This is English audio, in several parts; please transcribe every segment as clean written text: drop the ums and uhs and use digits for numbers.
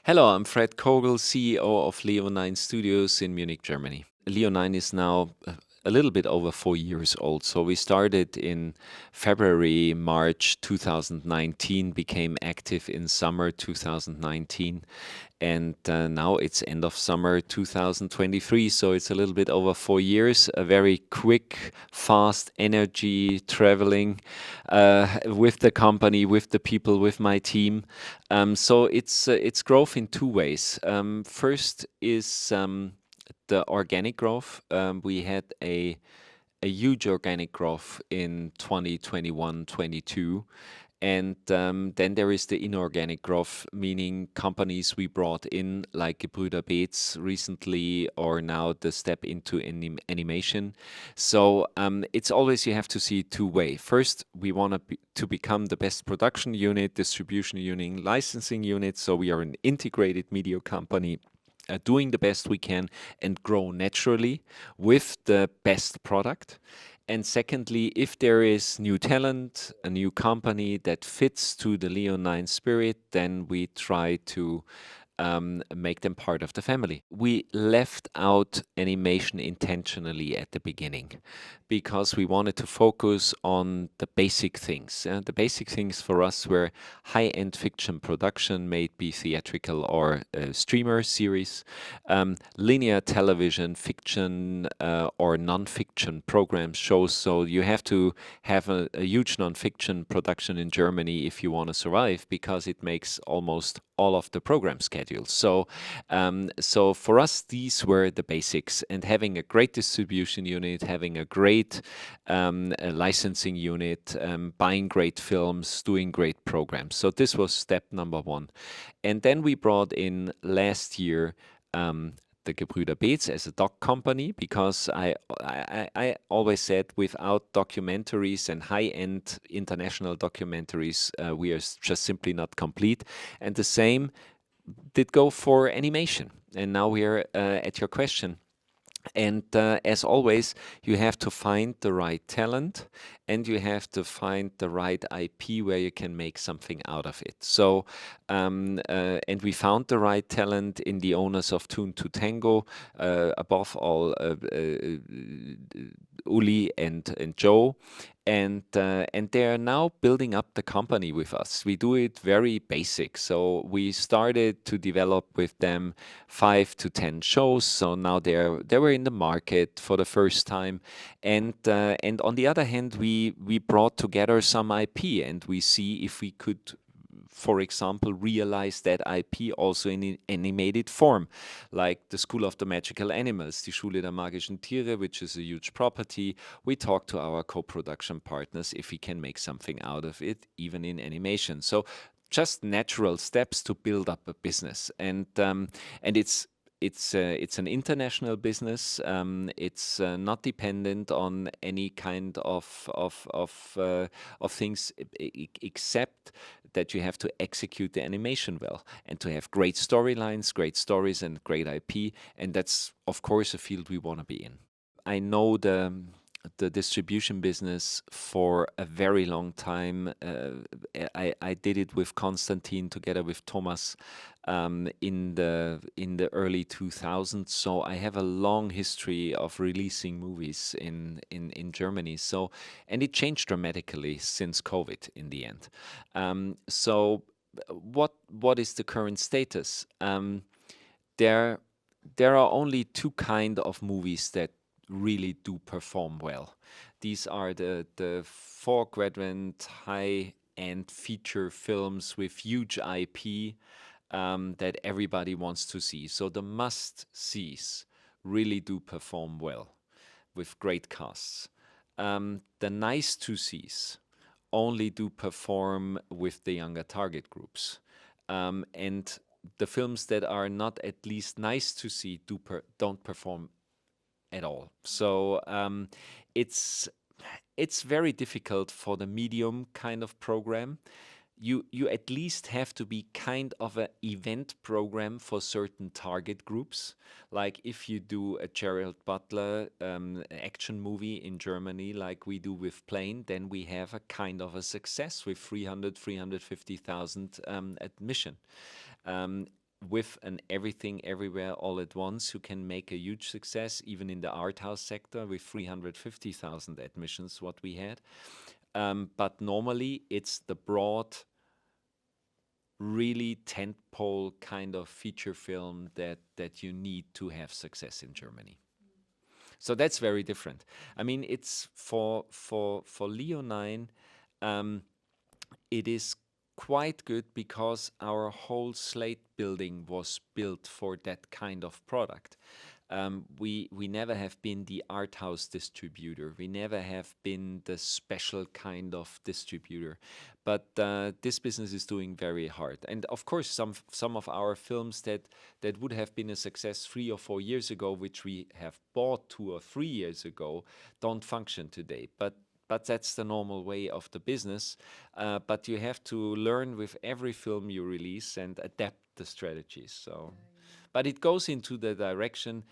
Hello, I'm Fred Kogel, CEO of Leo9 Studios in Munich, Germany. Leo9 is now a little bit over 4 years old. So we started in February, March 2019, became active in summer 2019, and now it's end of summer 2023. So it's a little bit over 4 years, a very quick, fast energy traveling with the company, with the people, with my team. So it's growth in two ways. First is the organic growth. We had a huge organic growth in 2021, 22. And then there is the inorganic growth, meaning companies we brought in, like Gebrüder Beetz recently, or now the step into animation. So it's always you have to see two-way. First, we want to become the best production unit, distribution unit, licensing unit. So we are an integrated media company doing the best we can and grow naturally with the best product. And secondly, if there is new talent, a new company that fits to the Leo9 spirit, then we try to make them part of the family. We left out animation intentionally at the beginning because we wanted to focus on the basic things. The basic things for us were high-end fiction production, may it be theatrical or streamer series, linear television, fiction or non-fiction programs, shows. So you have to have a huge non-fiction production in Germany if you want to survive, because it makes almost all of the program schedules. So for us, these were the basics, and having a great distribution unit, having a great licensing unit, buying great films, doing great programs. So this was step number one. And then we brought in last year the Gebrüder Beetz as a doc company, because I always said without documentaries and high-end international documentaries, we are just simply not complete. And the same did go for animation. And now we are at your question. And as always, you have to find the right talent, and you have to find the right IP where you can make something out of it. So, and we found the right talent in the owners of Tune to Tango, above all, Uli and Joe. And they are now building up the company with us. We do it very basic. So we started to develop with them 5 to 10 shows. So now they were in the market for the first time. And on the other hand, we brought together some IP, and we see if we could, for example, realize that IP also in animated form, like the School of the Magical Animals, die Schule der magischen Tiere, which is a huge property. We talk to our co-production partners if we can make something out of it, even in animation. So just natural steps to build up a business, and it's an international business. It's not dependent on any kind of things, except that you have to execute the animation well and to have great storylines, great stories, and great IP. And that's, of course, a field we want to be in. I know the distribution business for a very long time. I did it with Konstantin together with Thomas in the early 2000s. So I have a long history of releasing movies in Germany. So, and it changed dramatically since COVID in the end. So what is the current status? There there are only two kind of movies that really do perform well. These are the four quadrant high end feature films with huge IP that everybody wants to see. So the must sees really do perform well with great casts. The nice to sees only do perform with the younger target groups. And the films that are not at least nice to see don't perform at all. So it's it's very difficult for the medium kind of program. You at least have to be kind of an event program for certain target groups. Like if you do a Gerald Butler action movie in Germany, like we do with Plane, then we have a kind of a success with 350,000 admission. Um, with an everything everywhere all at once who can make a huge success even in the art house sector with 350,000 admissions what we had. But normally it's the broad, really tentpole kind of feature film that you need to have success in Germany. So that's very different. I mean, it's for Leo 9, it is quite good because our whole slate building was built for that kind of product. We never have been the art house distributor. We never have been the special kind of distributor. But this business is doing very hard. And of course, some of our films that would have been a success 3 or 4 years ago, which we have bought 2 or 3 years ago, don't function today. But that's the normal way of the business. But you have to learn with every film you release and adapt the strategies. So, but it goes into the direction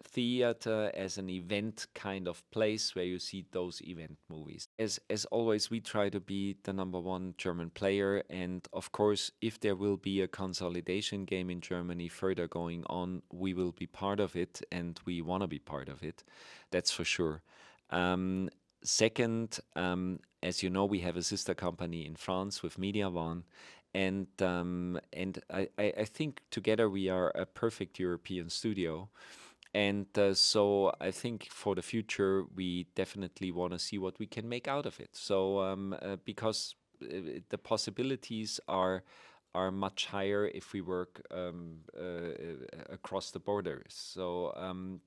theater as an event kind of place where you see those event movies. As always, we try to be the number one German player, and of course, if there will be a consolidation game in Germany further going on, we will be part of it, and we want to be part of it. That's for sure. Second, as you know, we have a sister company in France with Media One, and I think together we are a perfect European studio. And so I think for the future, we definitely want to see what we can make out of it. So because the possibilities are much higher if we work across the borders. So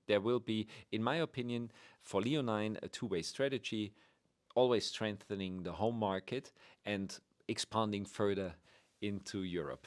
there will be, in my opinion, for Leo 9, a two-way strategy, always strengthening the home market and expanding further into Europe.